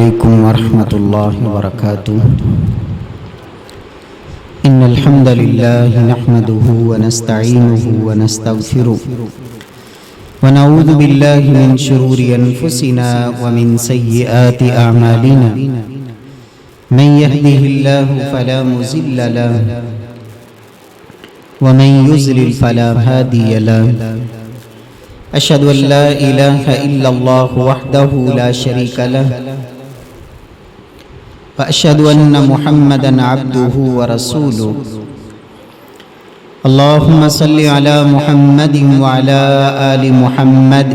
عليكم ورحمة الله وبركاته. إن الحمد لله نحمده ونستعينه ونستغفره ونعوذ بالله من شرور أنفسنا ومن سيئات أعمالنا. من يهده الله فلا مضل له ومن يضلل فلا هادي له. أشهد أن لا إله إلا الله وحده لا شريك له وأشهد أن محمدًا عبده ورسوله. اللهم صل على محمد وعلى آل محمد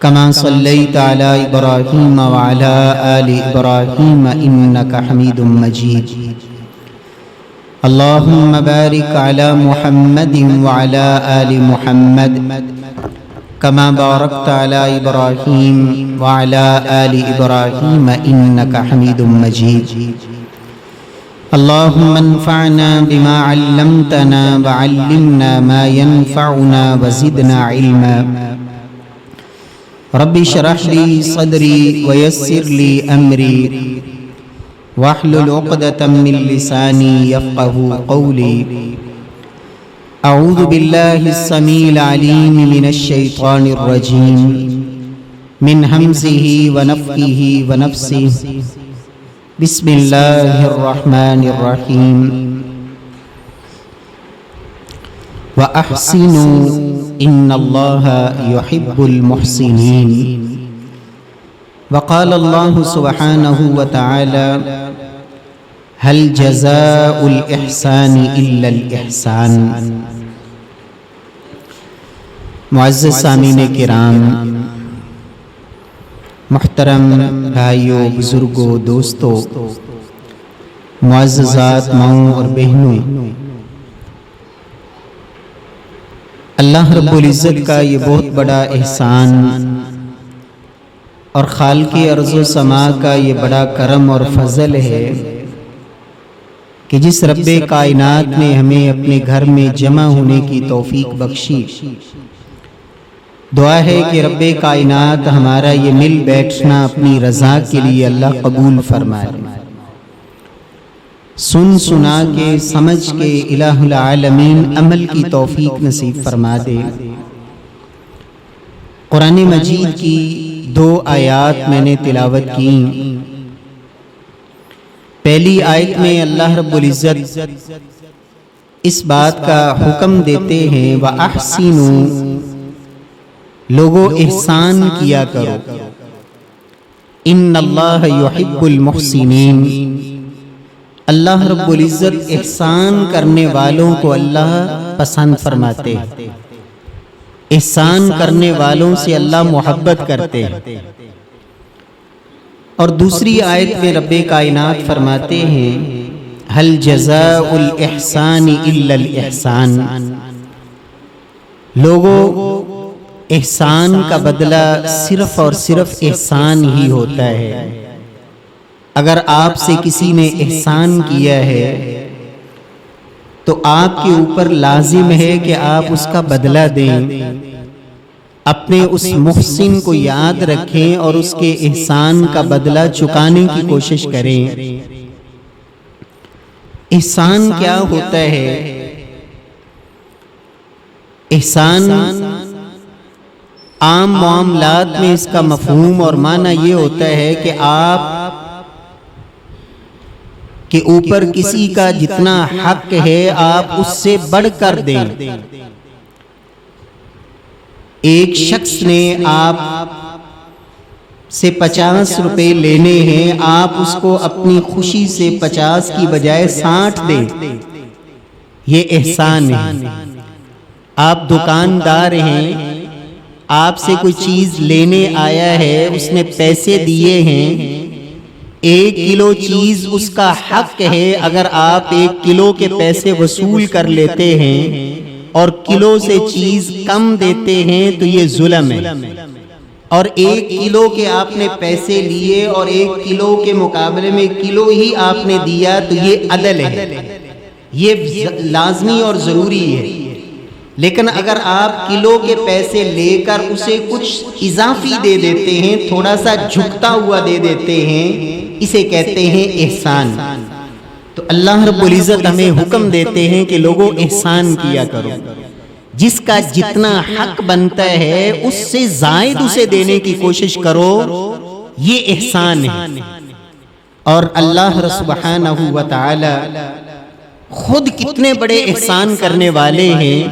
كما صليت على إبراهيم وعلى آل إبراهيم إنك حميد مجيد. اللهم بارك على محمد وعلى آل محمد كما باركت على إبراهيم وعلى آل إبراهيم إنك حميد مجيد. اللهم انفعنا بما علمتنا وعلمنا ما ينفعنا وزدنا علما. رب اشرح لي صدري ويسر لي أمري واحلل عقدة من لساني يفقه قولي. أعوذ بالله السميع العليم من الشيطان الرجيم من همزه ونفخه ونفسه. بسم الله الرحمن الرحيم. وأحسنوا إن الله يحب المحسنين. وقال الله سبحانه وتعالى هل جزاء الإحسان إلا الإحسان. معزز سامعین کرام، محترم بھائیوں، بزرگوں، دوستوں، معززات ماؤں اور بہنوں، اللہ رب العزت کا یہ بہت بڑا احسان اور خالق ارض و سما کا یہ بڑا کرم اور فضل ہے کہ جس رب کائنات نے ہمیں اپنے گھر میں جمع ہونے کی توفیق بخشی. دعا ہے کہ رب کائنات ہمارا یہ مل بیٹھنا اپنی رضا کے لیے اللہ قبول فرمائے. سن سنا کے سمجھ کے الہ العالمین عمل کی توفیق نصیب فرما دے. قرآن مجید کی 2 آیات میں نے تلاوت کی. پہلی آیت میں اللہ رب العزت اس بات کا حکم دیتے ہیں وَأَحْسِنُوا، لوگو احسان کیا کرو. ان اللہ یحب المحسنین، اللہ رب العزت احسان کرنے والوں کو اللہ پسند فرماتے ہیں. احسان کرنے والوں سے اللہ محبت کرتے ہیں. اور دوسری آیت میں رب کائنات فرماتے ہیں هل جزاء الاحسان الا الاحسان. لوگو احسان کا بدلہ صرف اور صرف احسان ہی ہوتا ہے. اگر آپ سے کسی نے احسان کیا ہے تو آپ کے اوپر لازم ہے کہ آپ اس کا بدلہ دیں. اپنے اس محسن کو یاد رکھیں اور اس کے احسان کا بدلہ چکانے کی کوشش کریں. احسان کیا ہوتا ہے؟ احسان عام معاملات میں اس کا مفہوم اور معنی یہ ہوتا ہے کہ آپ کے اوپر کسی کا جتنا حق ہے آپ اس سے بڑھ کر دیں. ایک شخص نے آپ سے 50 روپے لینے ہیں، آپ اس کو اپنی خوشی سے 50 کی بجائے 60 دیں. یہ احسان ہے. آپ دکاندار ہیں، آپ سے کوئی چیز لینے آیا ہے، اس نے پیسے دیے ہیں. 1 کلو چیز اس کا حق ہے. اگر آپ 1 کلو کے پیسے وصول کر لیتے ہیں اور کلو سے چیز کم دیتے ہیں تو یہ ظلم ہے. اور 1 کلو کے آپ نے پیسے لیے اور 1 کلو کے مقابلے میں کلو ہی آپ نے دیا تو یہ عدل ہے. یہ لازمی اور ضروری ہے. لیکن اگر آپ کلو کے پیسے لے کر اسے کچھ اضافی دے دیتے ہیں، تھوڑا سا جھکتا ہوا دے دیتے ہیں، اسے کہتے ہیں احسان۔ تو اللہ رب العزت ہمیں حکم دیتے ہیں کہ لوگوں احسان کیا کرو، جس کا جتنا حق بنتا ہے اس سے زائد اسے دینے کی کوشش کرو، یہ احسان ہے۔ اور اللہ سبحانہ و تعالی خود کتنے بڑے احسان کرنے والے ہیں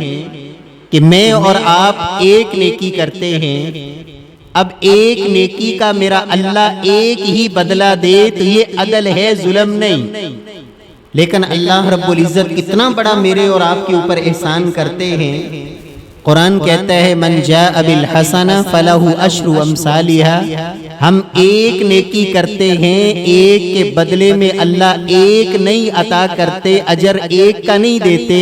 کہ میں اور آپ ایک نیکی کرتے ہیں، اب ایک نیکی کا میرا اللہ ایک ہی بدلہ دے تو یہ عدل ہے، ظلم نہیں۔ لیکن اللہ رب العزت کتنا بڑا میرے اور آپ کے اوپر احسان کرتے ہیں۔ قرآن کہتا ہے من جاء بالحسنہ فلہ عشر امثالھا، ہم ایک نیکی کرتے ہیں، ایک کے بدلے میں اللہ ایک نہیں عطا کرتے، اجر ایک کا نہیں دیتے،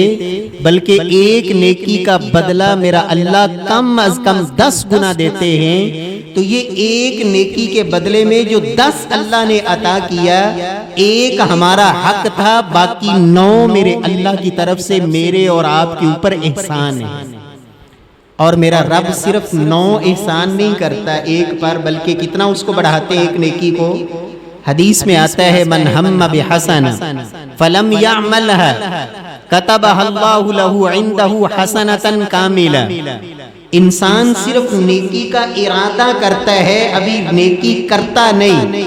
بلکہ ایک نیکی کا بدلہ میرا اللہ کم از کم 10 گنا دیتے ہیں۔ تو یہ ایک نیکی کے بدلے میں جو 10 اللہ نے عطا کیا، ایک ہمارا حق تھا، باقی 9 میرے اللہ کی طرف سے میرے اور آپ کے اوپر احسان ہے۔ اور میرا رب صرف 9 احسان نہیں کرتا ایک پر، بلکہ کتنا اس کو بڑھاتے ایک نیکی کو۔ حدیث میں آتا ہے من ہم بحسنہ فلم یعملها کتبها اللہ لہ عندہ حسنۃ کاملہ۔ انسان صرف نیکی کا ارادہ کرتا ہے، ابھی نیکی کرتا نہیں،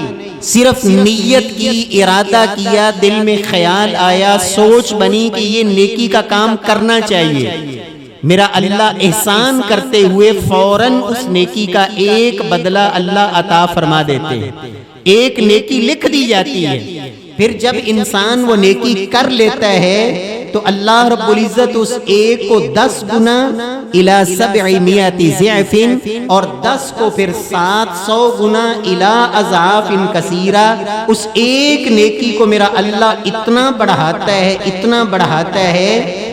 صرف نیت کی، ارادہ کیا، دل میں خیال آیا، سوچ بنی کہ یہ نیکی کا کام کرنا چاہیے، میرا اللہ احسان کرتے ہوئے فوراً اس نیکی کا ایک بدلہ اللہ عطا فرما دیتے ہیں، ایک نیکی لکھ دی جاتی ہے۔ پھر جب انسان وہ نیکی کر لیتا ہے تو اللہ رب العزت اس ایک کو 10 گنا الی 700 ضعف، اور 10 کو پھر 700 گنا الی اضعاف کثیرہ، اس ایک نیکی کو میرا اللہ اتنا بڑھاتا ہے، اتنا بڑھاتا ہے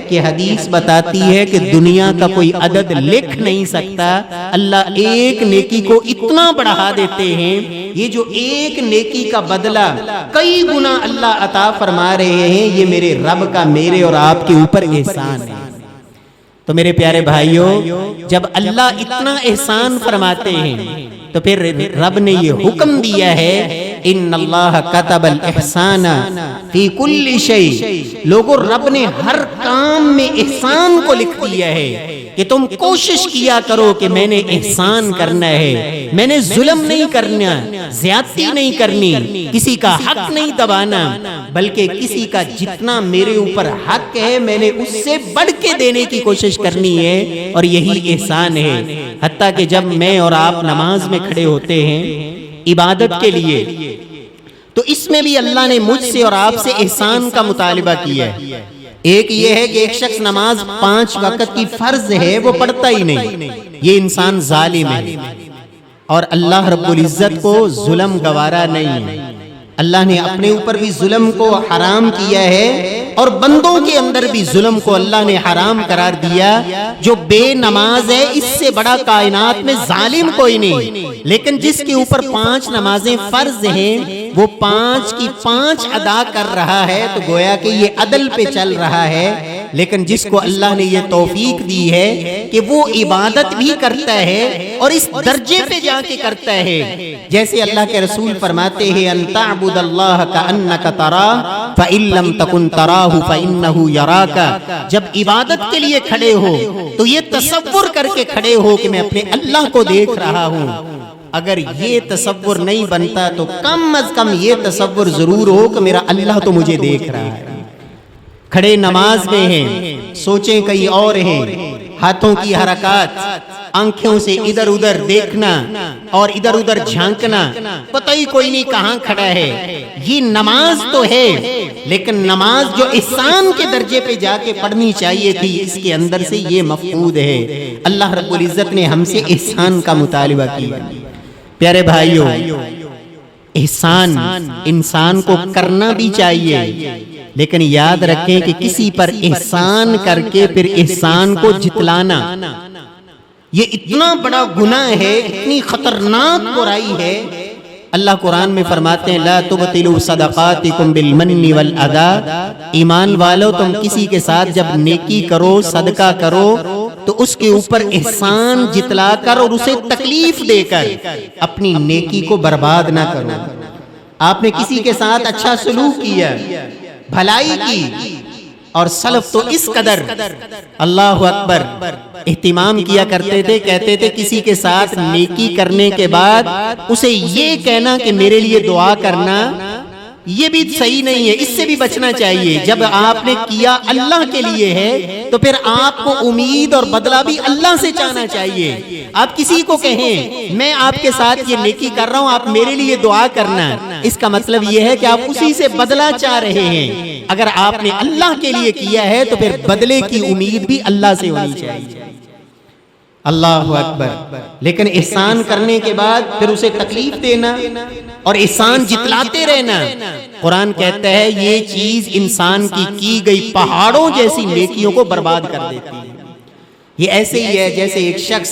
کہ حدیث بتاتی ہے کہ دنیا کا کوئی عدد لکھ نہیں سکتا، اللہ ایک نیکی کو اتنا بڑھا دیتے ہیں۔ یہ جو ایک نیکی کا بدلہ کئی گنا اللہ عطا فرما رہے ہیں، یہ میرے رب کا میرے اور آپ کے اوپر احسان ہے۔ تو میرے پیارے بھائیوں، جب اللہ اتنا احسان فرماتے ہیں تو پھر رب نے یہ حکم دیا ہے ان اللہ کتب الاحسان فی کل شیء، لوگوں رب نے ہر کام میں احسان کو لکھ دیا ہے کہ تم کوشش کیا کرو کہ میں نے احسان کرنا ہے، میں نے ظلم نہیں کرنا، زیادتی نہیں کرنی، کسی کا حق نہیں دبانا، بلکہ کسی کا جتنا میرے اوپر حق ہے میں نے اس سے بڑھ کے دینے کی کوشش کرنی ہے، اور یہی احسان ہے۔ حتیٰ کہ جب میں اور آپ نماز میں کھڑے ہوتے ہیں عبادت کے لیے، تو اس میں بھی اللہ نے مجھ سے اور آپ سے احسان کا مطالبہ کیا ہے۔ ایک یہ ہے کہ ایک شخص نماز 5 وقت کی فرض ہے وہ پڑھتا ہی نہیں، یہ انسان ظالم ہے، اور اللہ رب العزت کو ظلم گوارا نہیں ہے۔ اللہ نے اپنے اوپر بھی ظلم کو حرام کیا ہے، اور بندوں کے اندر بھی ظلم کو اللہ نے حرام قرار دیا۔ جو بے نماز ہے، اس سے بڑا کائنات میں ظالم کوئی نہیں، لیکن جس کے اوپر 5 نمازیں فرض ہیں وہ 5 کی 5 ادا کر رہا ہے، تو گویا کہ یہ عدل پہ چل رہا ہے۔ لیکن جس کو اللہ نے یہ توفیق دی ہے کہ وہ عبادت بھی کرتا ہے اور اس درجے پہ جا کے کرتا ہے، جیسے اللہ کے رسول فرماتے ہیں ان تعبد اللہ کأنک تراہ فإن لم تکن تراہ فإنہ یراک، جب عبادت کے لیے کھڑے ہو تو یہ تصور کر کے کھڑے ہو کہ میں اپنے اللہ کو دیکھ رہا ہوں۔ اگر یہ تصور نہیں بنتا تو کم از کم یہ تصور ضرور ہو کہ میرا اللہ تو مجھے دیکھ رہا ہے۔ کھڑے نماز میں ہیں، سوچیں کہیں اور ہیں، ہاتھوں کی حرکات، آنکھوں سے ادھر ادھر دیکھنا اور ادھر ادھر جھانکنا، پتہ ہی کوئی نہیں کہاں کھڑا ہے۔ یہ نماز تو ہے، لیکن نماز جو احسان کے درجے پہ جا کے پڑھنی چاہیے تھی، اس کے اندر سے یہ مفقود ہے۔ اللہ رب العزت نے ہم سے احسان کا مطالبہ کیا۔ پیارے بھائیوں، احسان انسان کو کرنا بھی چاہیے، لیکن یاد رکھیں کہ کسی پر احسان کر کے پھر احسان کو جتلانا یہ اتنا بڑا گناہ ہے، اتنی خطرناک برائی ہے۔ اللہ قرآن میں فرماتے ہیں لا تبطلوا صدقاتکم بالمن والاذی، ایمان والو تم کسی کے ساتھ جب نیکی کرو، صدقہ کرو تو اس کے اوپر احسان جتلا کر اور اسے تکلیف دے کر اپنی نیکی کو برباد نہ کرو۔ آپ نے کسی کے ساتھ اچھا سلوک کیا، بھلائی کی، اور سلف تو اس قدر اللہ اکبر اہتمام کیا کرتے تھے، کہتے تھے کسی کے ساتھ نیکی کرنے کے بعد اسے یہ کہنا کہ میرے لیے دعا کرنا، یہ بھی صحیح نہیں ہے، اس سے بھی بچنا چاہیے۔ جب آپ نے کیا اللہ کے لیے ہے تو پھر آپ کو امید اور بدلہ بھی اللہ سے چاہنا چاہیے۔ آپ کسی کو کہیں میں آپ کے ساتھ یہ نیکی کر رہا ہوں، آپ میرے لیے دعا کرنا، اس کا مطلب یہ ہے کہ آپ اسی سے بدلہ چاہ رہے ہیں۔ اگر آپ نے اللہ کے لیے کیا ہے تو پھر بدلے کی امید بھی اللہ سے ہونی چاہیے۔ اللہ اکبر۔ لیکن احسان کرنے کے بعد پھر اسے تکلیف دینا اور احسان جتلاتے رہنا، قرآن کہتا ہے یہ چیز انسان کی گئی پہاڑوں جیسی نیکیوں کو برباد کر دیتی ہے۔ یہ ایسے ہی ہے جیسے ایک شخص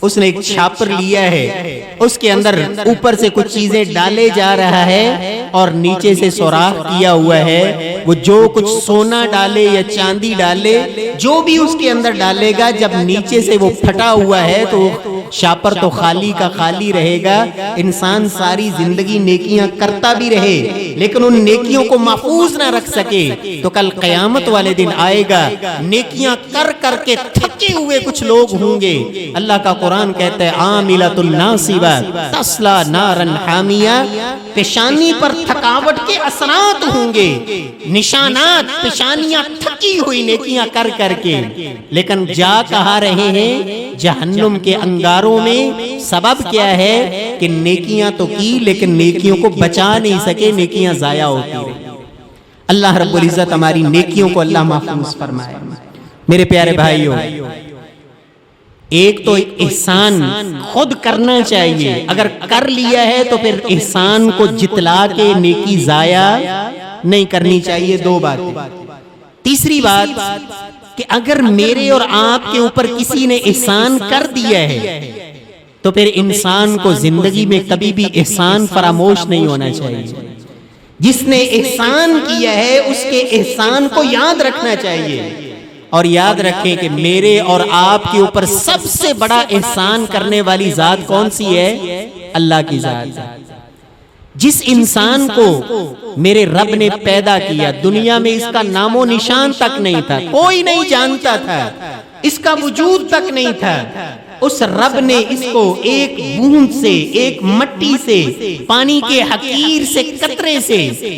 اس نے ایک چھاپر لیا ہے، اس کے اندر اوپر سے کچھ چیزیں ڈالے جا رہا ہے اور نیچے سے سوراخ کیا ہوا ہے، وہ جو کچھ سونا ڈالے یا چاندی ڈالے، جو بھی اس کے اندر ڈالے گا، جب نیچے سے وہ پھٹا ہوا ہے تو شاپر تو خالی کا خالی رہے گا۔ انسان ساری زندگی نیکیاں کرتا بھی رہے لیکن ان نیکیوں کو محفوظ نہ رکھ سکے تو کل قیامت والے دن آئے گا، نیکیاں کر کر کے تھکے ہوئے کچھ لوگ ہوں گے۔ اللہ کا قرآن کہتا ہے عاملۃ ناصبہ تصلی نارا حامیہ، پیشانی پر تھکاوٹ کے اثرات ہوں گے، نشانات، پیشانیاں تھکی ہوئی نیکیاں کر کر کے، لیکن جا کہاں رہے ہیں؟ جہنم کے انگاروں میں۔ سبب کیا ہے کہ نیکیاں تو کی لیکن نیکیوں کو بچا نہیں سکے، نیکیاں ضائع ہوتی رہی۔ اللہ رب العزت ہماری نیکیوں کو اللہ محفوظ فرمائے۔ میرے پیارے بھائیوں، ایک تو احسان خود کرنا چاہیے، اگر کر لیا ہے تو پھر احسان کو جتلا کے نیکی ضائع نہیں کرنی چاہیے۔ دو باتیں۔ تیسری بات کہ اگر میرے اور آپ کے اوپر کسی نے احسان کر دیا ہے تو پھر انسان کو زندگی میں کبھی بھی احسان فراموش نہیں ہونا چاہیے۔ جس نے احسان کیا ہے اس کے احسان کو یاد رکھنا چاہیے، اور یاد رکھیں کہ میرے اور آپ کے اوپر سب سے بڑا احسان کرنے والی ذات کون سی ہے؟ اللہ کی ذات۔ جس انسان کو میرے رب نے پیدا کیا، دنیا میں اس کا نام و نشان تک نہیں تھا، کوئی نہیں جانتا تھا، اس کا وجود تک نہیں تھا، اس رب نے اس کو ایک بوند سے، ایک مٹی سے، پانی کے حقیر سے، قطرے سے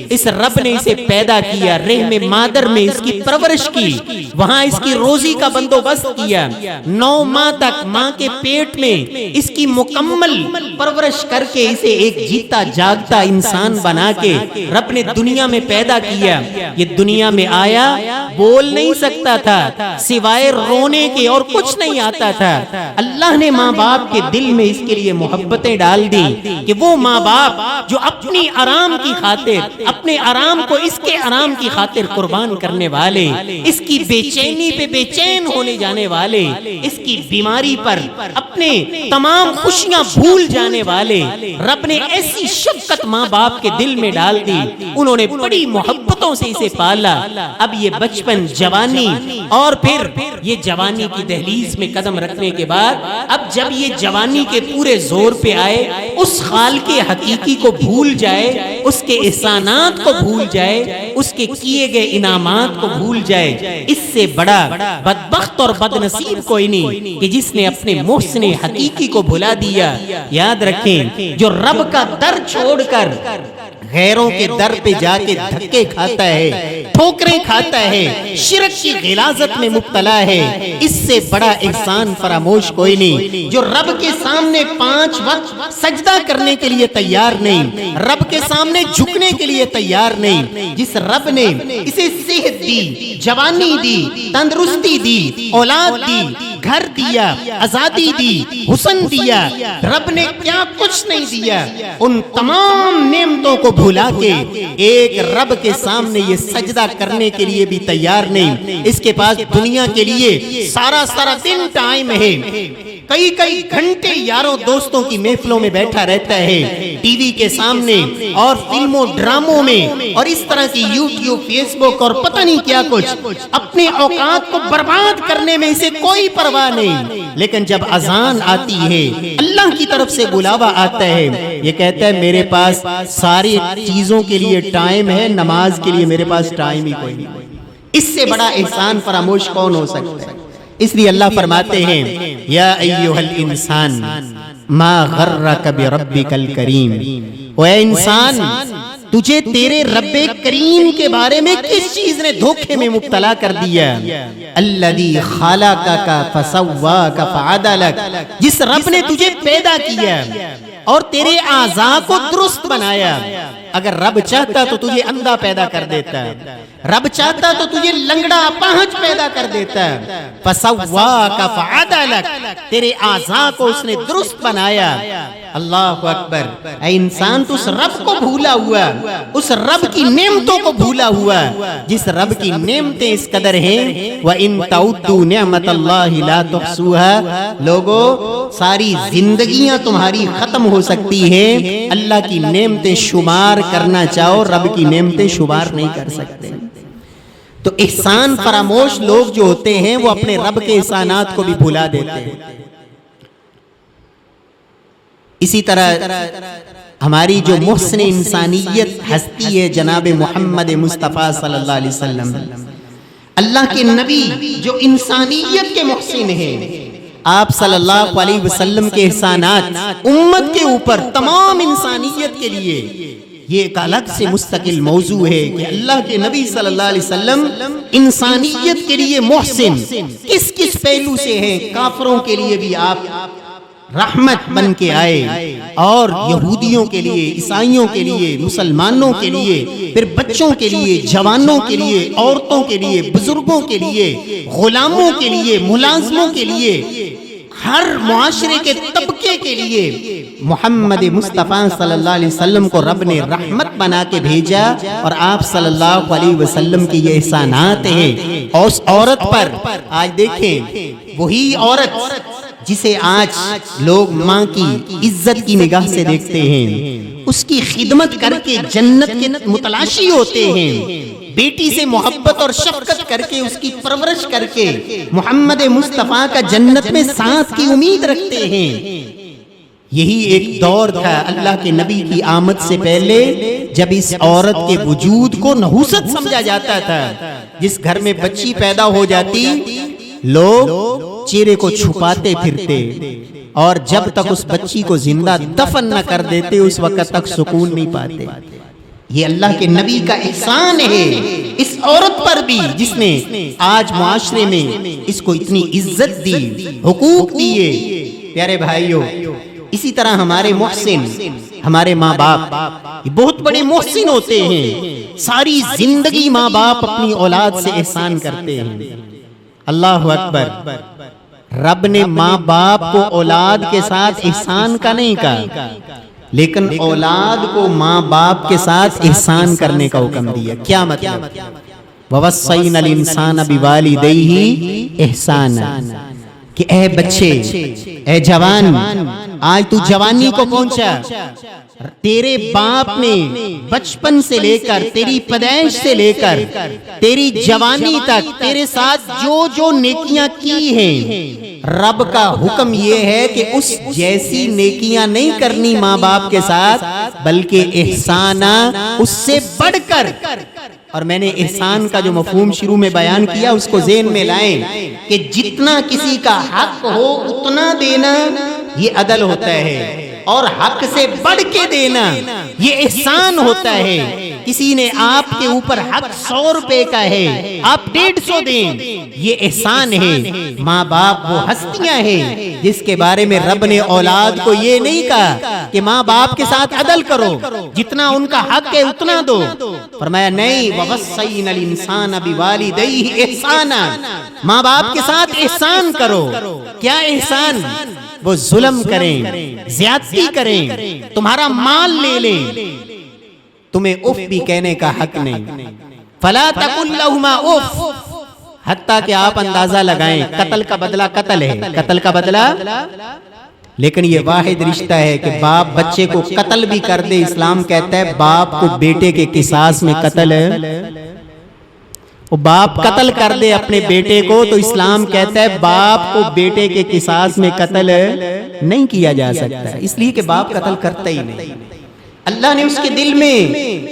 اس رب نے اسے پیدا کیا، رحم مادر میں اس کی پرورش کی، وہاں اس کی روزی کا بندوبست کیا، 9 ماہ تک ماں کے پیٹ میں اس کی مکمل پرورش کر کے اسے ایک جیتا جاگتا انسان بنا کے رب نے دنیا میں پیدا کیا۔ یہ دنیا میں آیا، بول نہیں سکتا تھا، سوائے رونے کے اور کچھ نہیں آتا تھا۔ اللہ نے ماں باپ کے دل میں اس کے لیے محبتیں ڈال دی کہ وہ ماں باپ جو اپنی آرام کی خاطر، اپنے آرام کو اس کے آرام کی خاطر قربان کرنے والے، اس کی بے چینی پہ بے چین ہونے جانے والے، اس کی بیماری پر اپنے تمام خوشیاں بھول جانے والے، رب نے ایسی شفقت ماں باپ کے دل میں ڈال دی، انہوں نے بڑی محبتوں سے اسے پالا۔ اب یہ بچپن، جوانی اور پھر یہ جوانی کی دہلیز میں قدم رکھنے کے بعد اب جب یہ جوانی کے پورے زور پہ آئے، اس خالق حقیقی کو بھول جائے، اس کے احسانات کو بھول جائے، اس کے کیے گئے انعامات کو بھول جائے، اس سے بڑا بدبخت اور بد نصیب کوئی نہیں کہ جس نے اپنے محسن حقیقی کو بھلا دیا۔ یاد رکھیں، جو رب کا در چھوڑ کر غیروں کے در پہ جا کے دھکے کھاتا ہے، ٹھوکریں کھاتا ہے، شرک کی غلاظت میں مبتلا ہے، اس سے بڑا احسان فراموش کوئی نہیں۔ جو رب کے سامنے 5 وقت سجدہ کرنے کے لیے تیار نہیں، رب کے سامنے جھکنے کے لیے تیار نہیں، جس رب نے اسے صحت دی، جوانی دی، تندرستی دی، اولاد دی، گھر دیا، آزادی دی، حسن دیا، رب نے کیا کچھ نہیں دیا، ان تمام نعمتوں کو بھلا کے ایک رب کے سامنے یہ سجدہ کرنے کے لیے بھی تیار نہیں۔ اس کے پاس دنیا کے لیے سارا دن ٹائم ہے، کئی کئی گھنٹے یاروں دوستوں کی محفلوں میں بیٹھا رہتا ہے، ٹی وی کے سامنے اور فلموں ڈراموں میں اور اس طرح کی یوٹیوب، فیس بک اور پتہ نہیں کیا کچھ، اپنے اوقات کو برباد کرنے میں اسے کوئی پرواہ نہیں۔ لیکن جب اذان آتی ہے، اللہ کی طرف سے بلاوا آتا ہے، یہ کہتا ہے میرے پاس ساری چیزوں کے لیے ٹائم ہے، نماز کے لیے میرے پاس ٹائم ہی کوئی نہیں۔ اس سے بڑا احسان فراموش کون ہو سکتا ہے؟ اس لیے اللہ فرماتے ہیں یا ایھا الانسان ما غرک بربک الکریم، اے انسان تجھے تیرے رب کریم کے بارے میں کس چیز نے دھوکے میں مبتلا کر دیا؟ الذی خلقک فسواک فعدلک، جس رب نے تجھے پیدا کیا اور تیرے اعضاء کو درست بنایا۔ اگر رب چاہتا تو تجھے اندھا پیدا کر دیتا، رب چاہتا تو تجھے لنگڑا اپاہج پیدا کر دیتا۔ فسواک فعدلک، تیرے اعضاء کو اس نے درست بنایا۔ اللہ اکبر، اے انسان تو اس رب کو بھولا ہوا، اس رب کی نعمتوں کو بھولا ہوا، جس رب کی نعمتیں اس قدر ہیں وَإِن تَعُدُّوا نِعْمَةَ اللَّهِ لَا تُحْصُوهَا۔ لوگو ساری زندگیاں تمہاری ختم ہو سکتی ہیں، اللہ کی نعمتیں شمار کرنا چاہو رب کی نعمتیں شمار نہیں کر سکتے۔ تو احسان فراموش لوگ جو ہوتے ہیں وہ اپنے رب کے احسانات کو بھی بھلا دیتے ہیں۔ اسی طرح ہماری جو محسن انسانیت ہستی ہے جناب محمد مصطفیٰ صلی اللہ علیہ وسلم، اللہ کے نبی جو انسانیت کے محسن ہیں، آپ صلی اللہ علیہ وسلم کے احسانات امت کے اوپر تمام انسانیت کے لیے یہ ایک الگ سے مستقل موضوع ہے کہ اللہ کے نبی صلی اللہ علیہ وسلم انسانیت کے لیے محسن کس کس پہلو سے ہیں۔ کافروں کے لیے بھی آپ رحمت بن کے آئے، اور یہودیوں کے لیے، عیسائیوں کے لیے، مسلمانوں کے لیے، پھر بچوں کے لیے، جوانوں کے لیے، عورتوں کے لیے، بزرگوں کے لیے، غلاموں کے لیے، ملازموں کے لیے، ہر معاشرے کے طبقے کے لیے محمد مصطفیٰ صلی اللہ علیہ وسلم کو رب نے رحمت بنا کے بھیجا۔ اور آپ صلی اللہ علیہ وسلم کی یہ احسانات ہیں اس عورت پر۔ آج دیکھیں وہی عورت جسے آج لوگ ماں کی عزت کی نگاہ سے دیکھتے ہیں، اس کی خدمت کر کے جنت کے متلاشی ہوتے ہیں، بیٹی سے محبت اور شفقت کر کے اس کی پرورش کر کے محمد مصطفیٰ کا جنت میں ساتھ کی امید رکھتے ہیں۔ یہی ایک دور تھا اللہ کے نبی کی آمد سے پہلے جب اس عورت کے وجود کو نحوست سمجھا جاتا تھا۔ جس گھر میں بچی پیدا ہو جاتی لوگ چہرے کو چھپاتے پھرتے، اور جب تک اس بچی کو زندہ دفن نہ کر دیتے اس وقت تک سکون نہیں پاتے۔ یہ اللہ کے نبی کا احسان ہے اس عورت پر بھی، جس نے آج معاشرے میں اس کو اتنی عزت دی، حقوق دیے۔ پیارے بھائیوں، اسی طرح ہمارے محسن، ہمارے ماں باپ یہ بہت بڑے محسن ہوتے ہیں۔ ساری زندگی ماں باپ اپنی اولاد سے احسان کرتے ہیں۔ اللہ اکبر، رب نے ماں باپ کو اولاد کے ساتھ احسان کا نہیں کہا، لیکن اولاد کو ماں باپ کے ساتھ احسان کرنے کا حکم دیا۔ کیا مطلب؟ وَوَصَّيْنَا الْإِنسَانَ بِوَالِدَيْهِ إِحْسَانًا، کہ اے بچے، اے جوان، آج تو جوانی کو پہنچا، تیرے باپ نے بچپن سے لے کر، تیری پیدائش سے لے کر تیری جوانی تک تیرے ساتھ جو جو نیکیاں کی ہیں، رب کا حکم یہ ہے کہ اس جیسی نیکیاں نہیں کرنی ماں باپ کے ساتھ، بلکہ احسانہ اس سے بڑھ کر۔ اور میں نے احسان کا جو مفہوم شروع میں بیان کیا اس کو ذہن میں لائیں کہ جتنا کسی کا حق ہو اتنا دینا یہ عدل ہوتا ہے، اور حق سے بڑھ کے دینا یہ احسان ہوتا ہے۔ کسی نے آپ کے اوپر حق 100 روپے کا ہے، آپ 150 دیں، یہ احسان ہے۔ ماں باپ وہ ہستیاں ہیں جس کے بارے میں رب نے اولاد کو یہ نہیں کہا کہ ماں باپ کے ساتھ عدل کرو، جتنا ان کا حق ہے اتنا دو۔ فرمایا نہیں، وَوَصَّيْنَا الْإِنسَانَ بِوَالِدَيْهِ إِحْسَانًا، ماں باپ کے ساتھ احسان کرو۔ کیا احسان؟ وہ ظلم کریں، زیادتی کریں، تمہارا مال لے لیں، تمہیں اف بھی کہنے کا حق نہیں۔ فَلَا تَقُلْ لَهُمَا اف، حتیٰ کہ آپ اندازہ لگائیں قتل کا بدلہ قتل ہے، قتل کا بدلہ، لیکن یہ واحد رشتہ ہے کہ باپ بچے کو قتل بھی کر دے، اسلام کہتا ہے باپ کو بیٹے کے قصاص میں قتل ہے، وہ باپ قتل کر دے اپنے بیٹے کو تو اسلام کہتا ہے باپ کو بیٹے کے قصاص میں قتل نہیں کیا جا سکتا، اس لیے کہ باپ قتل کرتا ہی نہیں۔ اللہ نے اس کے دل میں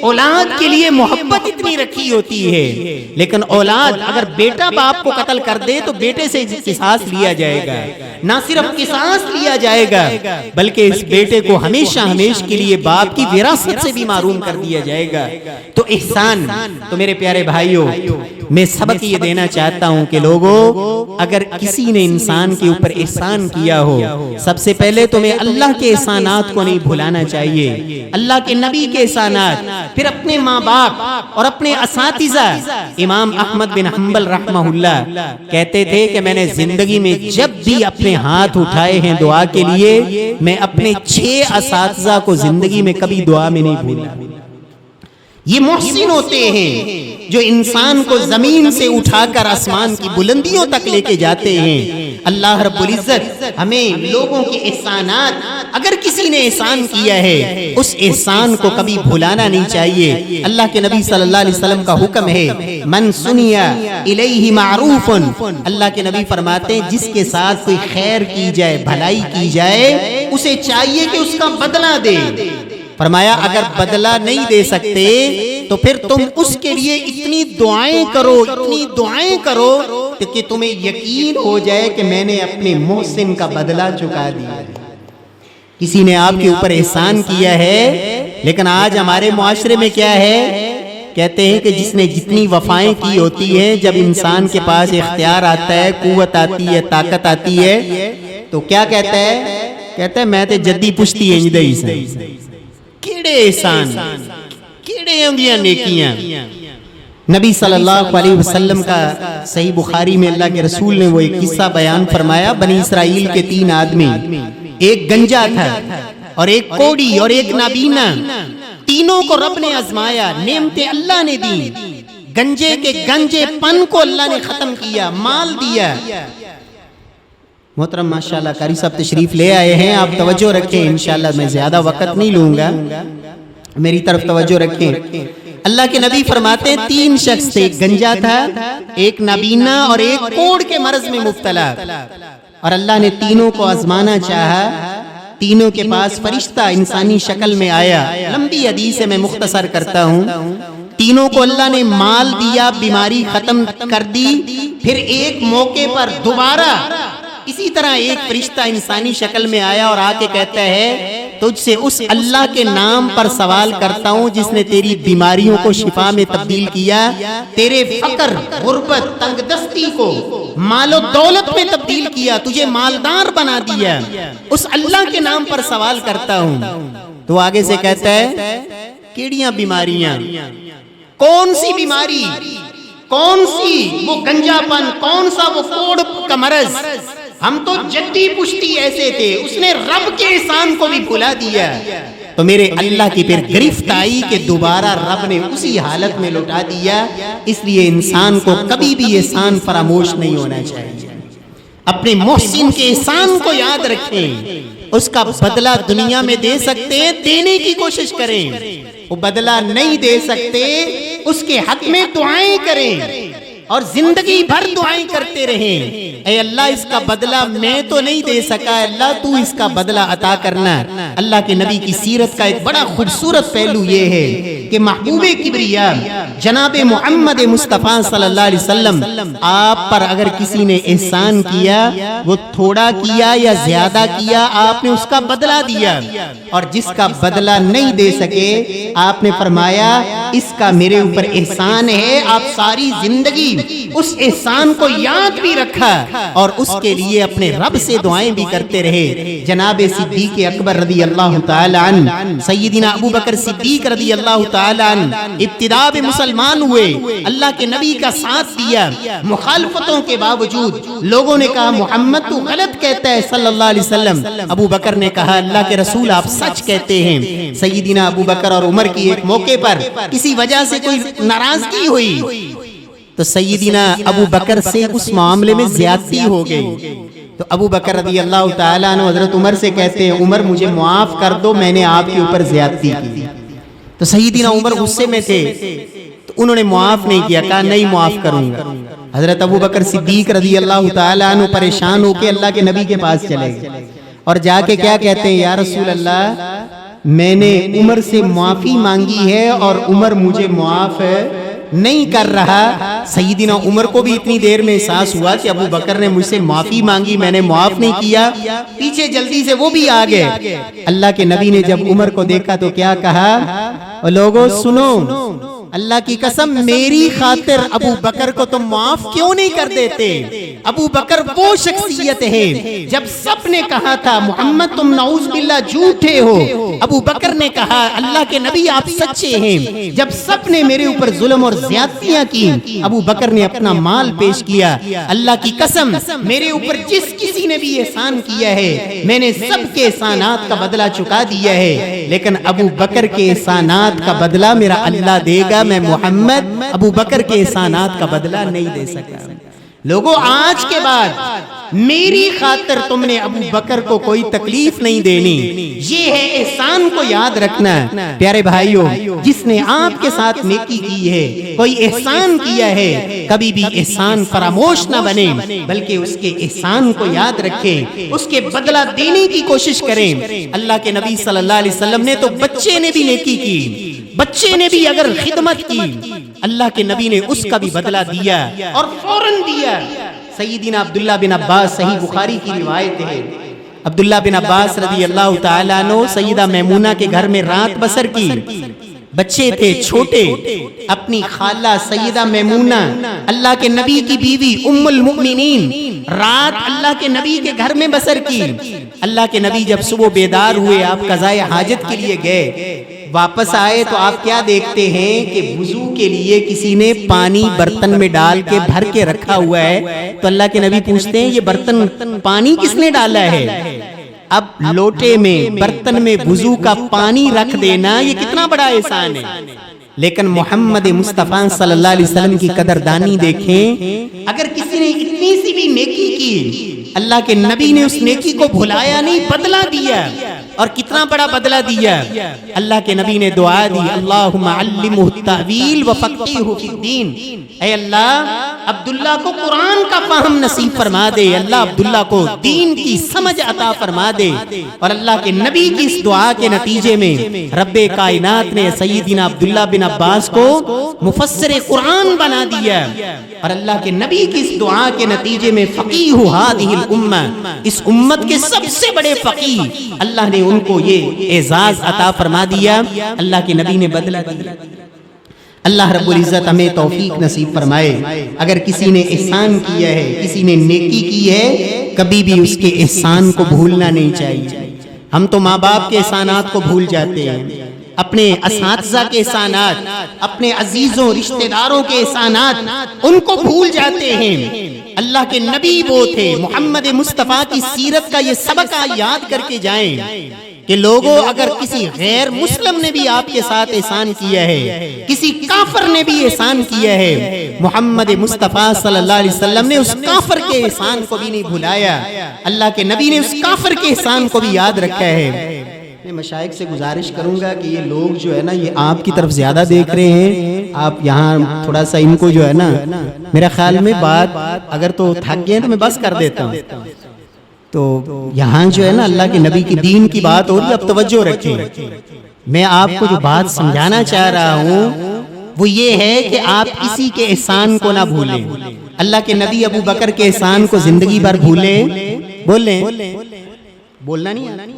اولاد کے لیے محبت اتنی رکھی ہوتی ہے، لیکن اولاد اگر بیٹا باپ کو قتل کر دے تو بیٹے سے قصاص لیا جائے گا، نہ صرف قصاص لیا جائے گا بلکہ اس بیٹے کو ہمیشہ ہمیشہ کے لیے باپ کی وراثت سے بھی محروم کر دیا جائے گا۔ تو احسان، تو میرے پیارے بھائیوں میں سبق یہ دینا چاہتا ہوں کہ لوگوں اگر کسی نے انسان کے اوپر احسان کیا ہو، سب سے پہلے تمہیں اللہ کے احسانات کو نہیں بھلانا چاہیے، اللہ کے نبی کے احسانات، پھر اپنے ماں باپ اور اپنے اساتذہ۔ امام احمد بن حنبل رحمہ اللہ کہتے تھے کہ میں نے زندگی میں جب بھی اپنے ہاتھ اٹھائے ہیں دعا کے لیے، میں اپنے 6 اساتذہ کو زندگی میں کبھی دعا میں نہیں بھولا۔ یہ محسن ہوتے ہیں جو انسان کو زمین سے اٹھا کر آسمان کی بلندیوں تک لے کے جاتے ہیں۔ اللہ رب العزت ہمیں لوگوں کے احسانات، اگر کسی نے احسان کیا ہے اس احسان کو کبھی بھولانا نہیں چاہیے۔ اللہ کے نبی صلی اللہ علیہ وسلم کا حکم ہے من سنیا الیہ معروف، اللہ کے نبی فرماتے ہیں جس کے ساتھ کوئی خیر کی جائے، بھلائی کی جائے، اسے چاہیے کہ اس کا بدلہ دے۔ فرمایا اگر بدلہ نہیں دے سکتے تو پھر تم اس کے لیے اتنی دعائیں کرو، اتنی دعائیں کرو کہ تمہیں یقین ہو جائے کہ میں نے اپنے محسن کا بدلہ چکا دیا۔ کسی نے آپ کے اوپر احسان کیا ہے، لیکن آج ہمارے معاشرے میں کیا ہے، کہتے ہیں کہ جس نے جتنی وفائیں کی ہوتی ہیں، جب انسان کے پاس اختیار آتا ہے، قوت آتی ہے، طاقت آتی ہے، تو کیا کہتا ہے؟ کہتا ہے میں تے جدی پشتی انجدہی سے، کیڑے احسان، کیڑے ہوندیاں نیکیاں۔ نبی صلی اللہ علیہ وسلم کا صحیح بخاری میں اللہ کے رسول نے وہ ایک قصہ بیان فرمایا، بنی اسرائیل کے 3 آدمی، ایک گنجا تھا اور ایک کوڑی اور ایک نابینا، تینوں کو رب نے آزمایا، نعمتیں اللہ نے دی، گنجے کے گنجے پن کو اللہ نے ختم کیا، مال دیا۔ محترم ماشاءاللہ قاری صاحب تشریف لے آئے ہیں، آپ توجہ رکھیں، انشاءاللہ میں زیادہ وقت نہیں لوں گا، میری طرف توجہ رکھیں۔ اللہ کے نبی فرماتے ہیں 3 شخص تھے، ایک گنجا تھا، ایک نابینا اور ایک کوڑ کے مرض میں مبتلا، اور اللہ نے تینوں کو آزمانا چاہا۔ تینوں کے پاس فرشتہ انسانی شکل میں آیا، لمبی حدیث ہے میں مختصر کرتا ہوں۔ تینوں کو اللہ نے مال دیا، بیماری ختم کر دی، پھر ایک موقع پر دوبارہ اسی طرح ایک فرشتہ انسانی شکل میں آیا اور آ کے کہتا ہے تجھ سے اس اللہ کے نام پر سوال کرتا ہوں جس نے تیری بیماریوں کو شفا میں تبدیل کیا، تیرے فقر، غربت، تنگ دستی کو مال و دولت میں تبدیل کیا، تجھے مالدار بنا دیا، اس اللہ کے نام پر سوال کرتا ہوں۔ تو آگے سے کہتا ہے کیڑیاں بیماریاں، کون سی بیماری، کون سی وہ گنجا پن، کون سا وہ کوڑ کا مرض، ہم تو جدی پشتی ایسے تھے، اس نے رب کے احسان کو بھی بھلا دیا۔ تو میرے اللہ کی پھر گرفت آئی کہ دوبارہ رب نے اسی حالت میں لوٹا دیا۔ اس لیے انسان کو کبھی بھی احسان فراموش نہیں ہونا چاہیے، اپنے محسن کے احسان کو یاد رکھیں، اس کا بدلہ دنیا میں دے سکتے ہیں، دینے کی کوشش کریں، وہ بدلہ نہیں دے سکتے اس کے حق میں دعائیں کریں اور زندگی بھر دعائیں کرتے رہیں، اے اللہ اس کا بدلہ میں تو نہیں دے سکا، اللہ تو اس کا بدلہ عطا کرنا۔ اللہ کے نبی کی سیرت کا ایک بڑا خوبصورت پہلو یہ ہے کہ محبوب کبریا جناب محمد مصطفیٰ صلی اللہ علیہ وسلم آپ پر اگر کسی نے احسان کیا، وہ تھوڑا کیا یا زیادہ کیا، آپ نے اس کا بدلہ دیا، اور جس کا بدلہ نہیں دے سکے آپ نے فرمایا اس کا میرے اوپر احسان ہے، آپ ساری زندگی اس احسان کو یاد بھی رکھا اور اس کے لیے اپنے رب سے دعائیں بھی کرتے رہے۔ جناب صدیق اکبر رضی اللہ تعالی عنہ، سیدنا ابو بکر صدیق رضی اللہ تعالی عنہ ابتدا میں مسلمان ہوئے، اللہ کے نبی کا ساتھ دیا، مخالفتوں کے باوجود لوگوں نے کہا محمد تو غلط کہتا ہے صلی اللہ علیہ وسلم، ابو بکر نے کہا اللہ کے رسول آپ سچ کہتے ہیں۔ سیدنا ابو بکر اور عمر کی ایک موقع پر کسی وجہ سے کوئی ناراضگی ہوئی تو سیدنا ابو بکر سے اس معاملے میں زیادتی ہو گئی. تو ابو بکر رضی اللہ تعالیٰ عنہ حضرت عمر سے کہتے ہیں عمر مجھے معاف کر دو، میں نے آپ کے اوپر زیادتی کی. تو سیدنا عمر غصے میں تھے تو انہوں نے معاف نہیں کیا، کہا نہیں معاف کروں گا. حضرت ابو بکر صدیق رضی اللہ تعالیٰ عنہ پریشان ہو کے اللہ کے نبی کے پاس چلے گئے اور جا کے کیا کہتے ہیں، یا رسول اللہ میں نے عمر سے معافی مانگی ہے اور عمر مجھے معاف نہیں کر رہا. سیدنا عمر کو بھی اتنی دیر میں احساس ہوا کہ ابو بکر نے مجھ سے معافی مانگی، میں نے معاف نہیں کیا. پیچھے جلدی سے وہ بھی آ گئے. اللہ کے نبی نے جب عمر کو دیکھا تو کیا کہا، لوگوں سنو، اللہ کی قسم میری خاطر ابو بکر کو تم معاف کیوں نہیں کر دیتے؟ ابو بکر وہ شخصیت ہے، جب سب نے کہا تھا محمد تم نعوذ باللہ جھوٹے ہو، ابو بکر نے کہا اللہ کے نبی آپ سچے ہیں. جب سب نے میرے اوپر ظلم اور زیادتیاں کی، ابو بکر نے اپنا مال پیش کیا. اللہ کی قسم میرے اوپر جس کسی نے بھی احسان کیا ہے میں نے سب کے احسانات کا بدلہ چکا دیا ہے، لیکن ابو بکر کے احسانات کا بدلہ میرا اللہ دے گا، میں محمد ابو بکر کے احسانات کا بدلہ نہیں دے سکا. لوگوں آج کے بعد میری خاطر تم نے ابو بکر کو کوئی تکلیف نہیں دینی، یہ ہے احسان کو یاد رکھنا. پیارے بھائیوں، جس نے آپ کے ساتھ نیکی کی ہے، کوئی احسان کیا ہے، کبھی بھی احسان فراموش نہ بنے بلکہ اس کے احسان کو یاد رکھیں، اس کے بدلہ دینے کی کوشش کریں. اللہ کے نبی صلی اللہ علیہ وسلم نے تو بچے نے بھی نیکی کی، بچے نے بھی اگر خدمت کی اللہ کے نبی نے اس کا بھی بدلہ دیا اور فوراً دیا. سیدنا عبداللہ بن عباس، صحیح بخاری کی روایت ہے، عبداللہ بن عباس رضی اللہ تعالیٰ عنہ سیدہ میمونہ کے گھر میں رات بسر کی. بچے تھے چھوٹے، اپنی خالہ سیدہ میمونہ اللہ کے نبی کی بیوی ام المؤمنین رات اللہ کے نبی کے گھر میں بسر کی. اللہ کے نبی جب صبح بیدار ہوئے، آپ قضائے حاجت کے لیے گئے، واپس آئے تو آپ کیا دیکھتے ہیں کہ وضو کے لیے کسی نے پانی برتن میں ڈال کے بھر کے رکھا ہوا ہے. تو اللہ کے نبی پوچھتے ہیں یہ برتن پانی کس نے ڈالا ہے؟ اب لوٹے میں برتن میں وضو کا پانی رکھ دینا یہ کتنا بڑا احسان ہے. لیکن محمد مصطفیٰ صلی اللہ علیہ وسلم کی قدردانی دیکھیں، اگر کسی نے اتنی سی بھی نیکی کی، اللہ کے نبی نے اس نیکی کو بھلایا نہیں، بدلہ دیا. اور کتنا بڑا بدلہ دیا. اللہ کے نبی نے دعا دی، اللہم علمہ التأویل وفقہہ فی الدین. اے اللہ عبداللہ کو قرآن کا فہم نصیب فرما دے، اللہ عبداللہ کو دین کی سمجھ عطا فرما دے. اور اللہ کے نبی کی اس دعا کے نتیجے میں رب کائنات نے سیدنا عبداللہ بن عباس کو مفسر قرآن بنا دیا. اور اللہ کے نبی کی اس دعا کے نتیجے میں فقیہ ہذہ الامہ، اس امت کے سب سے بڑے فقیہ، اللہ نے ان کو یہ اعزاز عطا فرما دیا. اللہ کے نبی نے بدلہ دیا. اللہ رب العزت ہمیں توفیق نصیب فرمائے. اگر کسی نے احسان کیا ہے، کسی نے نیکی کی ہے، کبھی بھی اس کے احسان کو بھولنا نہیں چاہیے. ہم تو ماں باپ کے احسانات کو بھول جاتے ہیں، اپنے اساتذہ کے احسانات، اپنے عزیزوں رشتہ داروں کے احسانات ان کو بھول جاتے ہیں. اللہ کے نبی وہ تھے، محمد مصطفیٰ کی سیرت کا یہ سبق یاد کر کے جائیں کہ لوگوں اگر کسی غیر مسلم نے بھی آپ کے ساتھ احسان کیا ہے، کسی کافر نے بھی احسان کیا ہے، محمد مصطفیٰ صلی اللہ علیہ وسلم نے اس کافر کے احسان کو بھی نہیں بھلایا. اللہ کے نبی نے اس کافر کے احسان کو بھی یاد رکھا ہے. میں مشائخ سے گزارش کروں گا کہ یہ لوگ جو ہے نا یہ آپ کی طرف زیادہ دیکھ رہے ہیں، آپ یہاں تھوڑا سا ان کو جو ہے نا، میرا خیال میں بات اگر تو تھک گئے تو میں بس کر دیتا ہوں. تو یہاں جو ہے نا اللہ کے نبی کی دین کی بات ہو رہی ہے، اب توجہ رکھیں. میں آپ کو جو بات سمجھانا چاہ رہا ہوں وہ یہ ہے کہ آپ کسی کے احسان کو نہ بھولیں. اللہ کے نبی ابو بکر کے احسان کو زندگی بھر بھولیں، بولیں بولنا نہیں،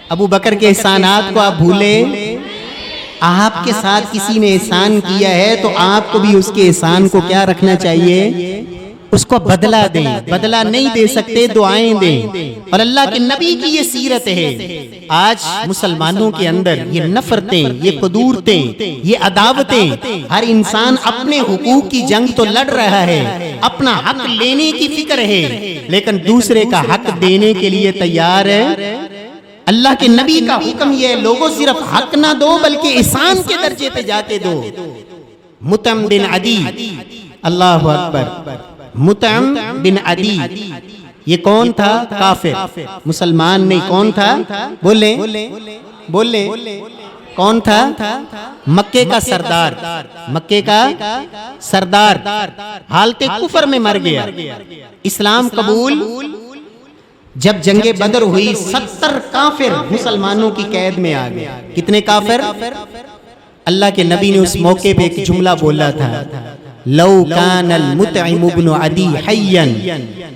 ابو بکر کے احسانات کو آپ بھولیں. آپ کے ساتھ کسی نے احسان کیا ہے تو آپ کو بھی اس کے احسان کو کیا رکھنا چاہیے، اس کو بدلہ دیں. بدلہ نہیں دے سکتے دعائیں دیں. اور اللہ کے نبی کی یہ سیرت ہے. آج مسلمانوں کے اندر یہ نفرتیں، یہ قدورتیں، یہ عداوتیں، ہر انسان اپنے حقوق کی جنگ تو لڑ رہا ہے، اپنا حق لینے کی فکر ہے، لیکن دوسرے کا حق دینے کے لیے تیار ہے. اللہ کے نبی کا حکم یہ ہے لوگوں صرف حق نہ دو بلکہ احسان کے درجے پہ جا کے دو. مطعم بن عدی اللہ اکبر. مطعم بن عدی یہ کون تھا؟ کافر، مسلمان نہیں. کون تھا؟ بولیں کون تھا؟ مکے کا سردار، مکے کا سردار حالت کفر میں مر گیا. اسلام قبول. جب جنگ بدر ہوئی 70 کافر مسلمانوں کی قید میں آ گئے. کتنے کافر؟ اللہ کے نبی نے اس موقع پہ ایک جملہ بولا تھا، لو کان المطعم ابن عدی حیا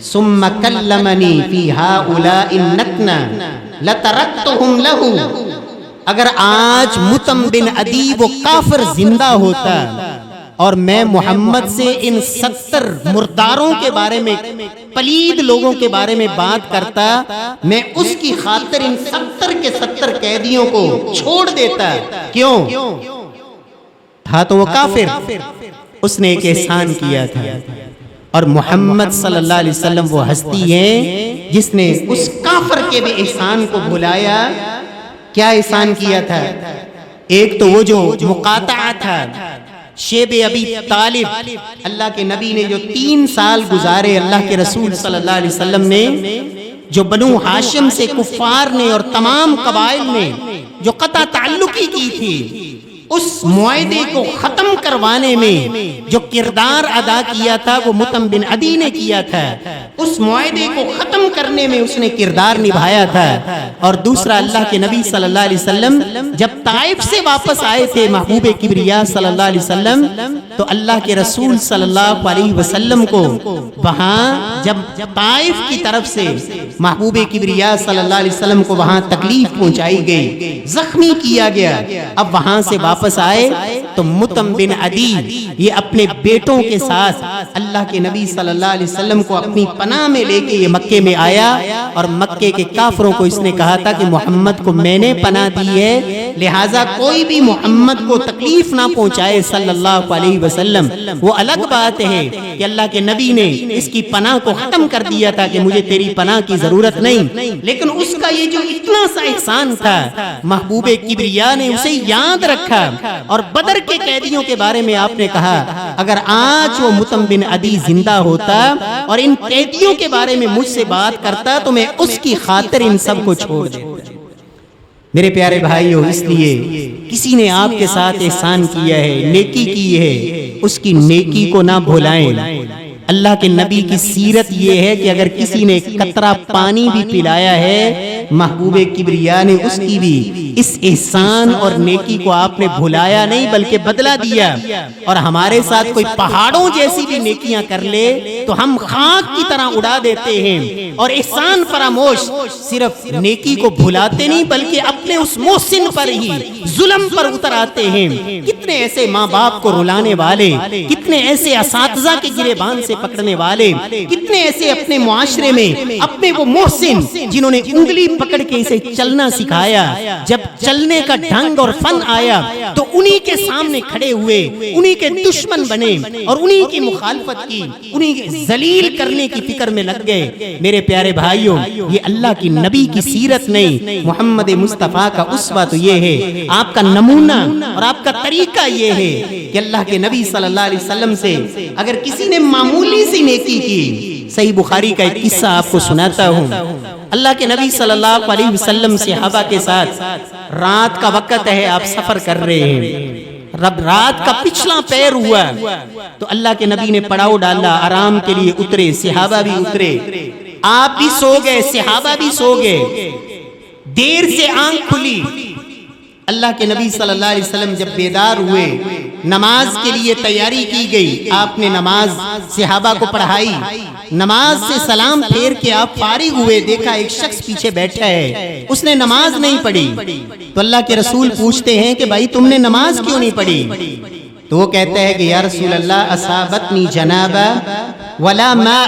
ثم کلمنی فی ہؤلاء النتنا لترکتہم لہ. اگر آج مطعم بن عدی وہ کافر زندہ ہوتا اور میں محمد سے ان 70 مرداروں کے بارے میں، پلید لوگوں کے بارے میں بات کرتا، میں اس کی خاطر ان 70 کے 70 قیدیوں کو چھوڑ دیتا. کیوں؟ تھا تو وہ کافر، اس نے ایک احسان کیا تھا. اور محمد صلی اللہ علیہ وسلم وہ ہستی ہے جس نے اس کافر کے بھی احسان کو بھلایا. کیا احسان کیا تھا؟ ایک تو وہ جو مقاطعہ تھا. شیب ابی طالب، اللہ کے نبی نے جو 3 سال گزارے، اللہ کے رسول صلی اللہ علیہ وسلم نے جو بنو ہاشم سے کفار نے اور تمام قبائل نے جو قطع تعلقی کی تھی، اس معاہدے کو ختم کروانے میں جو کردار ادا کیا تھا وہ مطعم بن عدی نے کیا تھا. اس معاہدے کو ختم کرنے میں اس نے کردار نبھایا تھا. اور دوسرا، اللہ کے نبی صلی اللہ علیہ وسلم جب طائف سے واپس آئے تھے محبوب کبریا صلی اللہ علیہ وسلم، تو اللہ کے رسول صلی اللہ علیہ وسلم کو وہاں جب طائف کی طرف سے محبوب کبریا صلی اللہ علیہ وسلم کو وہاں تکلیف پہنچائی گئی، زخمی کیا گیا. اب وہاں سے واپس آئے تو مطعم بن عدی یہ اپنے بیٹوں کے ساتھ اللہ کے نبی صلی اللہ علیہ وسلم کو اپنی پناہ میں لے کے یہ مکے میں آیا. اور مکے کے کافروں کو اس نے کہا تھا کہ محمد کو میں نے پناہ دی ہے، لہٰذا کوئی بھی محمد کو تکلیف نہ پہنچائے صلی اللہ علیہ وسلم. وہ الگ بات ہے کہ اللہ کے نبی نے اس کی پناہ کو ختم کر دیا تھا کہ مجھے تیری پناہ کی ضرورت نہیں، لیکن اس کا یہ جو اتنا سا احسان تھا محبوب کبریا نے اسے یاد رکھا. اور بدر کے قیدیوں کے بارے میں آپ نے کہا اگر آج وہ مطعم بن عدی زندہ ہوتا اور ان قیدیوں کے بارے میں مجھ سے بات کرتا تو میں اس کی خاطر ان سب کو چھوڑ دیتا. میرے پیارے بھائیو، اس لیے کسی نے آپ کے ساتھ احسان کیا ہے، نیکی کی ہے، اس کی نیکی کو نہ بھولائیں. اللہ کے نبی کی سیرت یہ ہے کہ اگر کسی نے قطرہ پانی بھی پلایا ہے، محبوب کبریا نے اس کی بھی اس احسان اور نیکی کو آپ نے بھلایا نہیں بلکہ بدلہ دیا. اور ہمارے ساتھ کوئی پہاڑوں جیسی بھی نیکیاں کر لے تو ہم خاک کی طرح اڑا دیتے ہیں اور احسان فراموش صرف نیکی کو بھلاتے نہیں بلکہ اپنے اس محسن پر ہی ظلم پر اتر آتے ہیں. کتنے ایسے ماں باپ کو رلانے والے، کتنے ایسے اساتذہ کے گریبان سے پکڑنے والے، کتنے ایسے اپنے معاشرے میں اپنے وہ محسن جنہوں نے انگلی پکڑ کے اسے چلنا سکھایا، جب چلنے کا ڈھنگ اور فن آیا تو انہی کے سامنے کھڑے ہوئے، انہی کے دشمن بنے اور انہی کی مخالفت کی، انہی کے ذلیل کرنے کی فکر میں لگ گئے. میرے پیارے بھائیوں، یہ اللہ کی نبی کی سیرت نہیں، محمد مصطفیٰ کا اسوہ تو یہ ہے، آپ کا نمونہ اور آپ کا طریقہ یہ ہے کہ اللہ کے نبی صلی اللہ علیہ وسلم سے اگر کسی نے معمولی سی نیکی کی. صحیح بخاری کا ایک قصہ آپ کو سناتا ہوں. اللہ کے نبی صلی اللہ علیہ وسلم صحابہ کے ساتھ رات کا وقت ہے، آپ سفر کر رہے ہیں، رات کا پچھلا پیر ہوا تو اللہ کے نبی نے پڑاؤ ڈالا، آرام کے لیے اترے، صحابہ بھی اترے، آپ بھی سو گئے، صحابہ بھی سو گئے. دیر سے آنکھ کھلی، اللہ کے نبی صلی اللہ علیہ وسلم جب بیدار ہوئے، نماز کے لیے تیاری کی گئی، آپ نے نماز صحابہ کو پڑھائی، نماز سے سلام پھیر کے آپ فارغ ہوئے، دیکھا ایک شخص پیچھے بیٹھا ہے، اس نے نماز نہیں پڑھی. تو اللہ کے رسول پوچھتے ہیں کہ بھائی تم نے نماز کیوں نہیں پڑھی؟ تو وہ کہتا ہے کہ یا رسول اللہ اصابتنی جنابہ ولا ماء،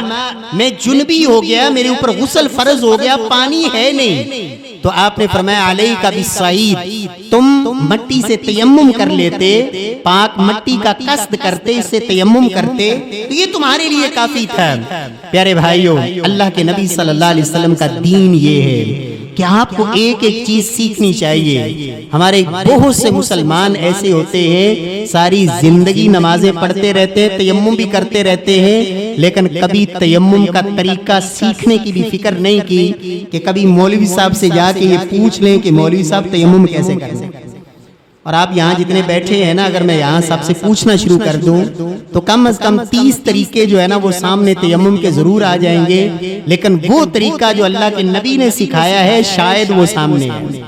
میں جنبی ہو گیا، میرے اوپر غسل فرض ہو گیا، پانی ہے نہیں. تو آپ نے فرمایا علیک بالصعید، تم مٹی سے تیمم کر لیتے، پاک مٹی کا قصد کرتے، اس سے تیمم کرتے تو یہ تمہارے لیے کافی تھا. پیارے بھائیوں، اللہ کے نبی صلی اللہ علیہ وسلم کا دین یہ ہے کہ آپ کو ایک ایک چیز سیکھنی چاہیے۔ ہمارے بہت سے مسلمان ایسے ہوتے ہیں ساری زندگی نمازیں پڑھتے رہتے ہیں، تیمم بھی کرتے رہتے ہیں، لیکن کبھی تیمم کا طریقہ سیکھنے کی بھی فکر نہیں کی کہ کبھی مولوی صاحب سے جا کے یہ پوچھ لیں کہ مولوی صاحب تیمم کیسے کریں۔ اور آپ یہاں جتنے بیٹھے ہیں نا، اگر میں یہاں سب سے پوچھنا شروع کر دوں تو کم از کم 30 طریقے جو ہے نا وہ سامنے تیمم کے ضرور آ جائیں گے، لیکن وہ طریقہ جو اللہ کے نبی نے سکھایا ہے شاید وہ سامنے ہے۔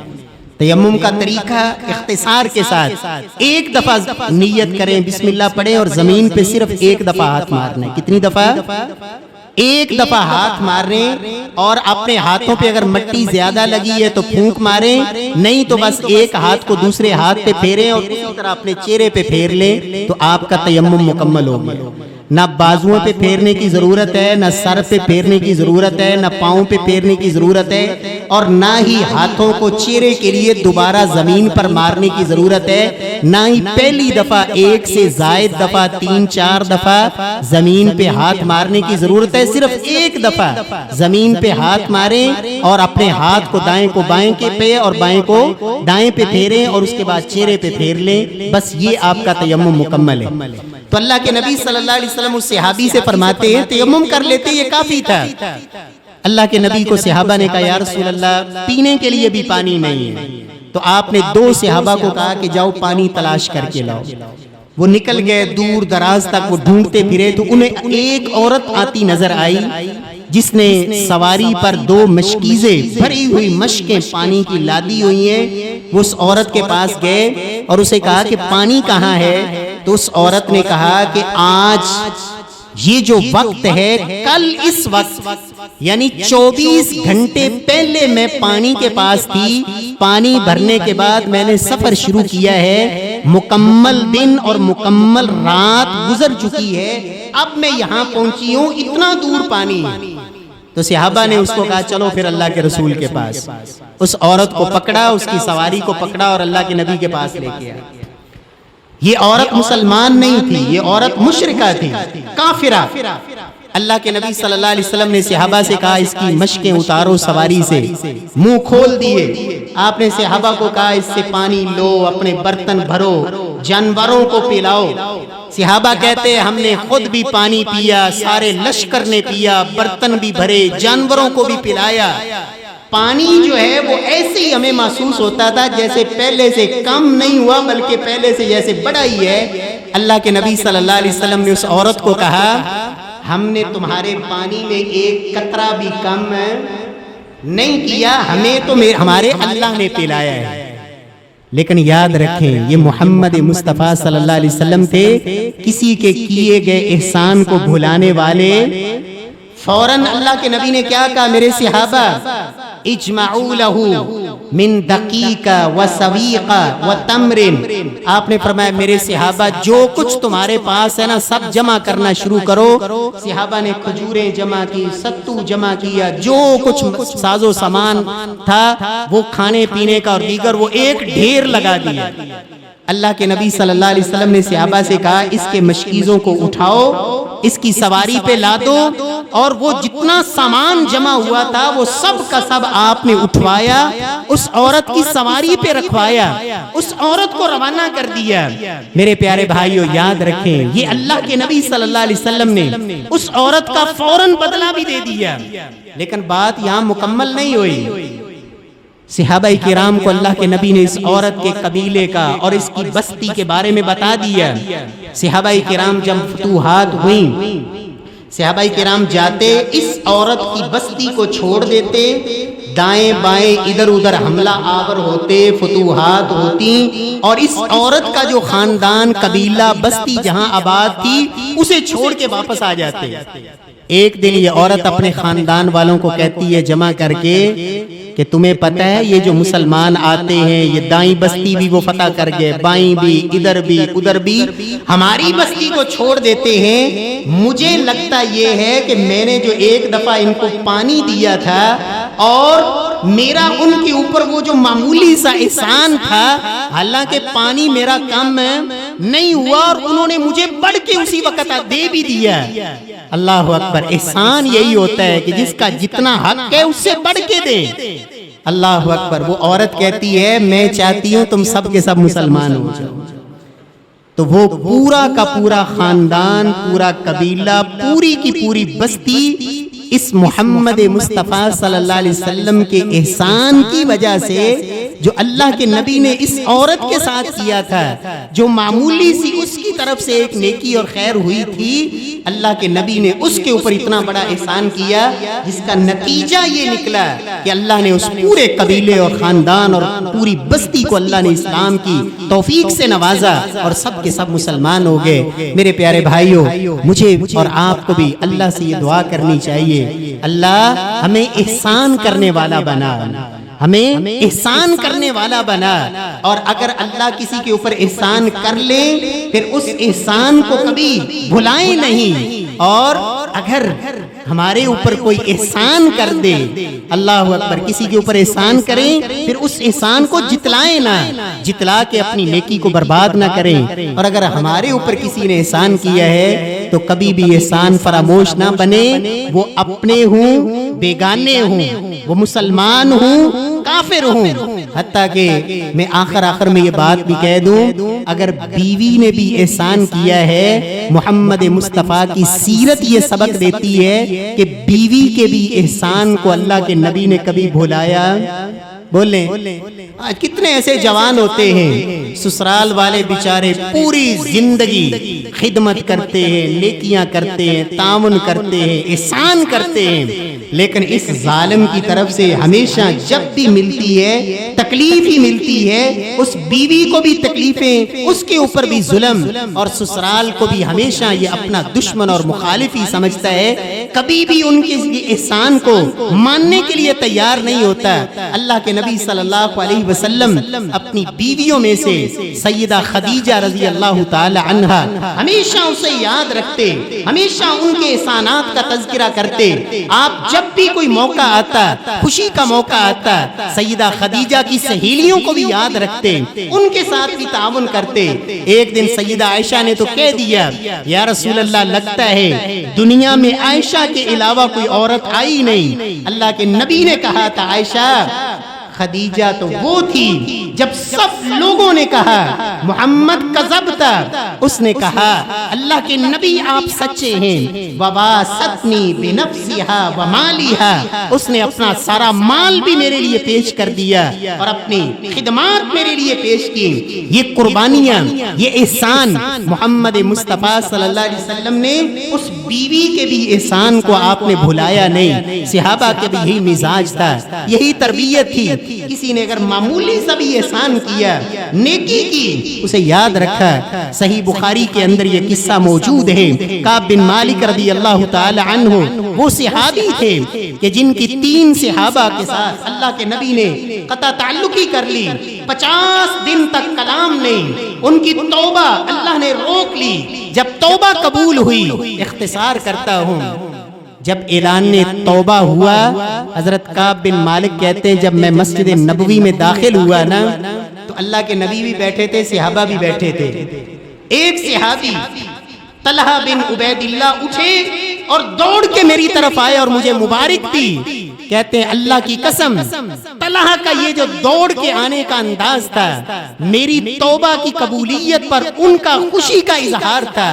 تیمم کا طریقہ اختصار کے ساتھ ایک دفعہ نیت کریں، بسم اللہ پڑھیں اور زمین پہ صرف ایک دفعہ ہاتھ مارنا ہے۔ کتنی دفعہ؟ ایک دفعہ ہاتھ مارنے، اور اپنے ہاتھوں پہ اگر مٹی زیادہ لگی ہے تو پھونک ماریں، نہیں تو بس ایک ہاتھ کو دوسرے ہاتھ پہ پھیریں اور اسی طرح اپنے چہرے پہ پھیر لیں تو آپ کا تیمم مکمل ہو گیا۔ نہ بازوؤں پہ پھیرنے کی ضرورت ہے، نہ سر پہ پھیرنے کی ضرورت ہے، نہ پاؤں پہ پھیرنے کی ضرورت ہے، اور نہ ہی ہاتھوں کو چہرے کے لیے دوبارہ زمین پر مارنے کی ضرورت ہے، نہ ہی پہلی دفعہ ایک سے زائد دفعہ 3-4 دفعہ زمین پہ ہاتھ مارنے کی ضرورت ہے۔ صرف ایک دفعہ زمین پہ ہاتھ ماریں اور اپنے ہاتھ کو دائیں کو بائیں کے پہ اور بائیں کو دائیں پہ پھیریں اور اس کے بعد چہرے پہ پھیر لیں، بس یہ آپ کا تیمم مکمل ہے۔ تو اللہ کے نبی صلی اللہ علیہ وسلم اس صحابی سے فرماتے ہیں تیمم کر لیتے یہ کافی تھا۔ اللہ کے نبی کو صحابہ نے کہا یا رسول اللہ پینے کے لیے بھی پانی نہیں ہے، تو آپ نے 2 صحابہ کو کہا کہ جاؤ پانی تلاش کر کے لاؤ۔ وہ نکل گئے دور دراز تک، وہ ڈھونڈتے پھرے تو انہیں ایک عورت آتی نظر آئی جس نے سواری پر 2 مشکیزیں بھری ہوئی مشکیں پانی کی لادی ہوئی ہیں۔ وہ اس عورت کے پاس گئے اور اسے کہا کہ پانی کہاں ہے؟ تو اس عورت نے کہا کہ آج یہ جو وقت ہے کل اس وقت یعنی 24 گھنٹے پہلے میں پانی کے پاس تھی، پانی بھرنے کے بعد میں نے سفر شروع کیا ہے، مکمل دن اور مکمل رات گزر چکی ہے، اب میں یہاں پہنچی ہوں، اتنا دور پانی ہے۔ تو صحابہ نے اس کو کہا چلو پھر اللہ کے رسول کے پاس۔ اس عورت کو پکڑا، اس کی سواری کو پکڑا اور اللہ کے نبی کے پاس لے گیا۔ یہ عورت مسلمان نہیں تھی، یہ عورت مشرکہ تھی، کافرہ۔ اللہ کے نبی صلی اللہ علیہ وسلم نے صحابہ سے کہا اس کی مشکیں اتارو سواری سے، منہ کھول دیے۔ آپ نے صحابہ کو کہا اس سے پانی لو، اپنے برتن بھرو، جانوروں کو پلاؤ۔ صحابہ کہتے ہم نے خود بھی پانی پیا، سارے لشکر نے پیا، برتن بھی بھرے، جانوروں کو بھی پلایا۔ پانی جو ہے وہ ایسے ہی ہمیں محسوس ہوتا تھا جیسے پہلے سے کم نہیں ہوا بلکہ پہلے سے جیسے بڑا ہی ہے۔ اللہ کے نبی صلی اللہ علیہ وسلم نے اس عورت کو کہا ہم نے تمہارے پانی میں ایک قطرہ بھی کم نہیں کیا، ہمیں تو ہمارے اللہ نے پلایا ہے۔ لیکن یاد رکھیں یہ محمد مصطفیٰ صلی اللہ علیہ وسلم تھے، کسی کے کیے گئے احسان کو بھلانے والے۔ فوراً اللہ کے نبی نے کیا کہا میرے صحابہ اجمعوا لہ من دقیق و سویق و تمر، آپ نے فرمایا میرے صحابہ جو کچھ تمہارے پاس ہے نا سب جمع کرنا شروع کرو۔ صحابہ نے کھجوریں جمع کی، ستو جمع کیا، جو کچھ ساز و سامان تھا وہ کھانے پینے کا اور دیگر وہ ایک ڈھیر لگا دیا۔ اللہ کے نبی صلی اللہ علیہ وسلم نے صحابہ سے کہا اس کے مشکیزوں کو اٹھاؤ، اس کی سواری پہ لا دو، اور وہ جتنا سامان جمع ہوا تھا وہ سب کا سب آپ نے اٹھوایا، اس عورت کی سواری پہ رکھوایا، اس عورت کو روانہ کر دیا۔ میرے پیارے بھائیو یاد رکھیں یہ اللہ کے نبی صلی اللہ علیہ وسلم نے اس عورت کا فوراً بدلہ بھی دے دیا، لیکن بات یہاں مکمل نہیں ہوئی۔ صحابہ کرام کو اللہ کے نبی نے اس عورت کے قبیلے کا اور اس کی بستی کے بارے میں بتا دیا۔ صحابہ کرام جب فتوحات ہوئیں، صحابہ کرام جاتے اس عورت کی بستی کو چھوڑ دیتے، دائیں بائیں ادھر ادھر حملہ آور ہوتے، فتوحات ہوتی، اور اس عورت کا جو خاندان قبیلہ بستی جہاں آباد تھی اسے چھوڑ کے واپس آ جاتے۔ ایک دن یہ عورت اپنے خاندان والوں کو کہتی ہے جمع کر کے کہ تمہیں پتہ ہے یہ جو مسلمان آتے ہیں یہ دائیں بستی بھی وہ فتح کر گئے، بائیں بھی، ادھر بھی ادھر بھی، ہماری بستی کو چھوڑ دیتے ہیں۔ مجھے لگتا یہ ہے کہ میں نے جو ایک دفعہ ان کو پانی دیا تھا اور میرا ان کے اوپر وہ جو معمولی سا احسان تھا، حالانکہ پانی میرا کم نہیں ہوا اور انہوں نے مجھے بڑھ کے اسی وقت دے بھی دیا۔ اللہ اکبر، احسان یہی ہوتا ہے کہ جس کا جتنا حق ہے اس سے بڑھ کے دے۔ اللہ اکبر. وہ عورت کہتی ہے میں چاہتی ہوں تم سب کے سب مسلمان ہو جاؤ. تو وہ پورا کا پورا خاندان، پورا قبیلہ، پوری کی پوری بستی اس محمد مصطفیٰ صلی اللہ علیہ وسلم کے احسان کی وجہ سے، جو اللہ کے نبی نے اس عورت کے ساتھ کیا تھا، جو معمولی سی اس کی طرف سے ایک نیکی اور خیر ہوئی تھی، اللہ کے نبی نے اس کے اوپر اتنا بڑا احسان کیا، جس کا نتیجہ یہ نکلا کہ اللہ نے اس پورے قبیلے اور خاندان اور پوری بستی کو اللہ نے اسلام کی توفیق سے نوازا اور سب کے سب مسلمان ہو گئے. میرے پیارے بھائیوں، مجھے اور آپ کو بھی اللہ سے یہ دعا کرنی چاہیے، اللہ ہمیں احسان کرنے والا بنا، ہمیں احسان کرنے والا بنا. اور اگر اللہ کسی کے اوپر احسان کر لے پھر اس احسان کو کبھی بھلائیں نہیں. اور اگر ہمارے اوپر کوئی احسان کر دے، اللہ اکبر، کسی کے اوپر احسان کریں پھر اس احسان کو جتلائیں نہ، جتلا کے اپنی نیکی کو برباد نہ کریں. اور اگر ہمارے اوپر کسی نے احسان کیا ہے تو کبھی بھی احسان فراموش نہ بنے. وہ اپنے ہوں، بیگانے ہوں، وہ مسلمان ہوں، کافر ہوں. حتیٰ کہ میں آخر میں یہ بات بھی کہہ دوں، اگر بیوی نے بھی احسان کیا ہے، محمد مصطفیٰ کی سیرت یہ سبق دیتی ہے کہ بیوی کے بھی احسان کو اللہ کے نبی نے کبھی بھلایا. بولیں کتنے ایسے جوان ہوتے ہیں سسرال والے بیچارے پوری زندگی خدمت کرتے ہیں، نیکیاں کرتے ہیں، تعاون کرتے ہیں، احسان کرتے ہیں، لیکن اس ظالم کی طرف سے ہمیشہ جب بھی ملتی ہے تکلیف ہی ملتی ہے. اس بیوی کو بھی تکلیفیں، اس کے اوپر بھی ظلم، اور سسرال کو بھی ہمیشہ یہ اپنا دشمن اور مخالف ہی سمجھتا ہے. کبھی بھی ان کے احسان کو ماننے کے لیے تیار نہیں ہوتا. اللہ کے نبی صلی اللہ علیہ وسلم اپنی بیویوں میں سے سیدہ خدیجہ رضی اللہ تعالی عنہا ہمیشہ اسے یاد رکھتے، ہمیشہ ان کے احسانات کا تذکرہ کرتے. آپ جب بھی کوئی موقع آتا، خوشی کا موقع آتا، سیدہ خدیجہ کی سہیلیوں کو بھی یاد رکھتے، ان کے ساتھ بھی تعاون کرتے. ایک دن سیدہ عائشہ نے تو کہہ دیا، یا رسول اللہ لگتا ہے دنیا میں عائشہ کے علاوہ کوئی عورت آئی نہیں. اللہ کے نبی نے کہا تھا عائشہ خدیجہ تو وہ تھی جب سب لوگوں نے کہا محمد کذبتا، اس نے کہا اللہ کے نبی آپ سچے ہیں. وواستنی بنفسہا ومالہا، اس نے اپنا سارا مال بھی میرے لیے پیش کر دیا اور اپنی خدمات میرے لیے پیش کی. یہ قربانیاں، یہ احسان محمد مصطفیٰ صلی اللہ علیہ وسلم نے اس بیوی کے بھی احسان کو آپ نے بھلایا نہیں. صحابہ کے بھی یہی مزاج تھا، یہی تربیت تھی. کسی نے اگر معمولی سا بھی احسان کیا، نیکی کی، اسے یاد رکھا. صحیح بخاری کے اندر یہ قصہ موجود ہے. کعب بن مالک رضی اللہ تعالی عنہ وہ صحابی تھے کہ جن کی 3 صحابہ کے ساتھ اللہ کے نبی نے قطع تعلقی کر لی. 50 دن تک کلام نہیں، ان کی توبہ اللہ نے روک لی. جب توبہ قبول ہوئی، اختصار کرتا ہوں، جب اعلان توبہ ہوا، حضرت کعب بن مالک کہتے ہیں جب میں مسجد نبوی میں داخل ہوا نا تو اللہ کے نبی بھی بیٹھے تھے، صحابہ بھی بیٹھے تھے. ایک صحابی طلحہ بن عبید اللہ اٹھے اور دوڑ کے میری طرف آئے اور مجھے مبارک دی. کہتے ہیں اللہ کی قسم طلحہ کا یہ جو دوڑ کے آنے کا انداز تھا میری توبہ کی قبولیت پر ان کا خوشی کا اظہار تھا.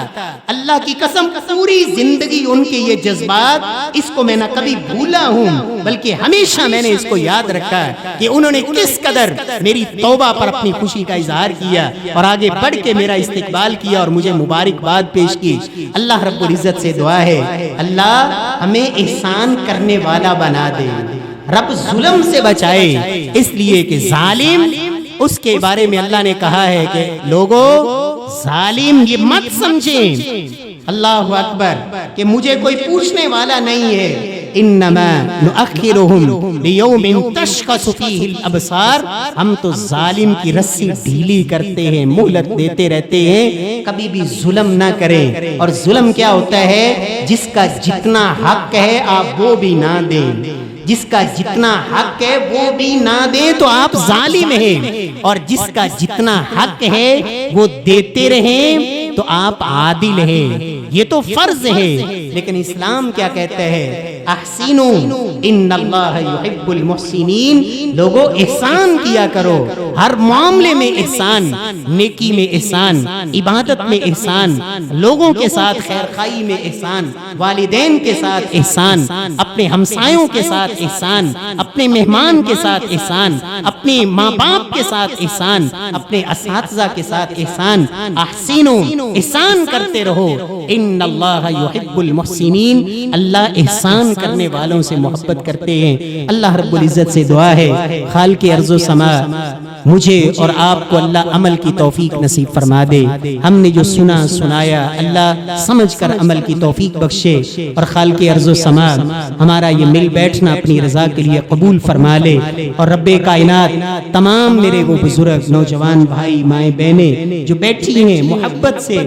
اللہ کی قسم پوری زندگی ان کے یہ جذبات، اس کو میں نہ کبھی بھولا ہوں بلکہ ہمیشہ میں نے اس کو یاد رکھا کہ انہوں نے کس قدر میری توبہ پر اپنی خوشی کا اظہار کیا اور آگے بڑھ کے میرا استقبال کیا اور مجھے مبارکباد پیش کی. اللہ رب العزت سے دعا ہے اللہ ہمیں احسان کرنے والا بنا دے، رب ظلم سے بچائے. اس لیے کہ ظالم، اس کے بارے میں اللہ نے کہا ہے کہ لوگوں ظالم یہ مت سمجھیں، اللہ اکبر، کہ مجھے کوئی پوچھنے والا نہیں ہے. انما نؤخرهم لیوم تشخص فیہ الابصار، ہم تو ظالم کی رسی ڈھیلی کرتے ہیں، مہلت دیتے رہتے ہیں. کبھی بھی ظلم نہ کریں. اور ظلم کیا ہوتا ہے؟ جس کا جتنا حق ہے آپ وہ بھی نہ دیں، جس کا جتنا حق ہے وہ بھی نہ دیں تو آپ ظالم ہیں، اور جس کا جتنا حق ہے وہ دیتے رہیں تو آپ عادل ہیں. یہ تو فرض ہے، لیکن اسلام کیا کہتا ہے؟ احسنوا ان اللہ یحب المحسنین، لوگوں احسان کیا کرو، ہر معاملے میں احسان، نیکی میں احسان، عبادت میں احسان، لوگوں کے ساتھ خیر خواہی میں احسان، والدین کے ساتھ احسان، اپنے ہمسایوں کے ساتھ احسان، اپنے مہمان کے ساتھ احسان، اپنے ماں باپ کے ساتھ احسان، اپنے اساتذہ کے ساتھ احسان۔ احسنوا، احسان کرتے رہو، ان اللہ یحب المحسنین، اللہ احسان کرنے والوں سے محبت کرتے ہیں۔ اللہ رب العزت سے دعا ہے خالق ارض و سما مجھے اور آپ کو اللہ عمل کی توفیق نصیب فرما دے، ہم نے جو سنا سنایا اللہ سمجھ کر عمل کی توفیق بخشے، اور خالق ارض و سما ہمارا یہ مل بیٹھنا اپنی رضا کے لیے قبول فرما لے، اور رب کائنات تمام میرے وہ بزرگ نوجوان بھائی مائیں بہنیں جو بیٹھی ہیں محبت سے،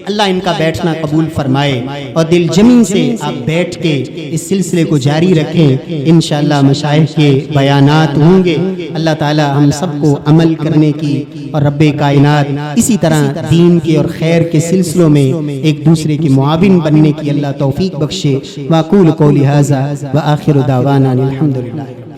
اللہ ان کا بیٹھنا قبول فرمائے، اور دل جمی سے آپ بیٹھ کے اس سلسلے کو جاری رکھیں، انشاءاللہ مشائخ کے بیانات ہوں گے۔ اللہ تعالی ہم سب کو عمل کرنے کی اور رب کائنات اسی طرح دین کے اور خیر کے سلسلوں میں ایک دوسرے کے معاون بننے کی اللہ توفیق بخشے۔ واقول قولی ھذا وآخر دعوانا الحمدللہ۔